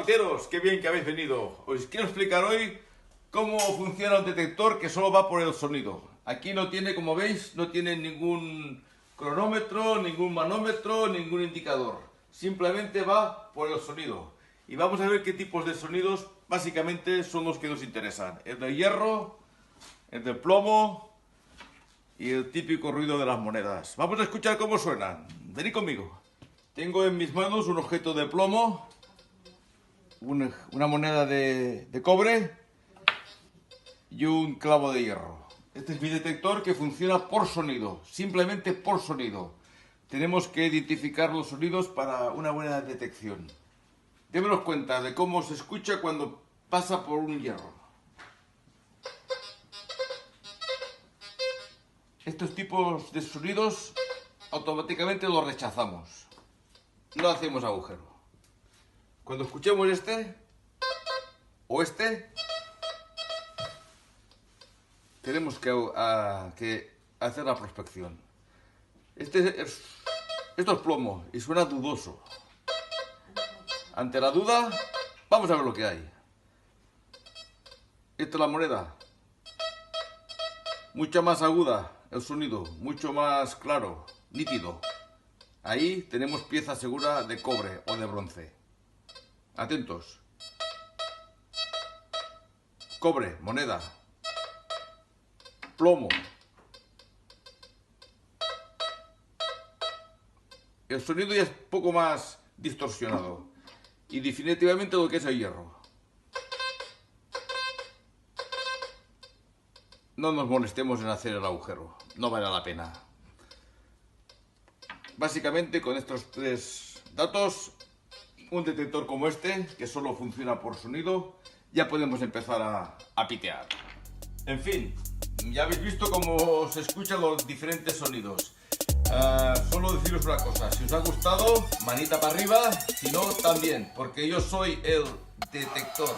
piteros, qué bien que habéis venido. Os quiero explicar hoy cómo funciona un detector que solo va por el sonido. Aquí no tiene, como veis, no tiene ningún cronómetro, ningún manómetro, ningún indicador. Simplemente va por el sonido. Y vamos a ver qué tipos de sonidos básicamente son los que nos interesan. El de hierro, el de plomo y el típico ruido de las monedas. Vamos a escuchar cómo suenan. Venid conmigo. Tengo en mis manos un objeto de plomo, una moneda de cobre y un clavo de hierro. Este es mi detector que funciona por sonido, simplemente por sonido. Tenemos que identificar los sonidos para una buena detección. Démonos cuenta de cómo se escucha cuando pasa por un hierro. Estos tipos de sonidos automáticamente los rechazamos. No hacemos agujero. Cuando escuchemos este o este, tenemos que hacer la prospección. Esto es plomo y suena dudoso. Ante la duda, vamos a ver lo que hay. Esta es la moneda. Mucha más aguda el sonido, mucho más claro, nítido. Ahí tenemos pieza segura de cobre o de bronce. Atentos. Cobre, moneda. Plomo. El sonido ya es poco más distorsionado. Y definitivamente lo que es el hierro. No nos molestemos en hacer el agujero. No vale la pena. Básicamente con estos tres datos, un detector como este, que solo funciona por sonido, ya podemos empezar a pitear. En fin, ya habéis visto cómo se escuchan los diferentes sonidos. Solo deciros una cosa, si os ha gustado, manita para arriba, si no, también, porque yo soy el detector.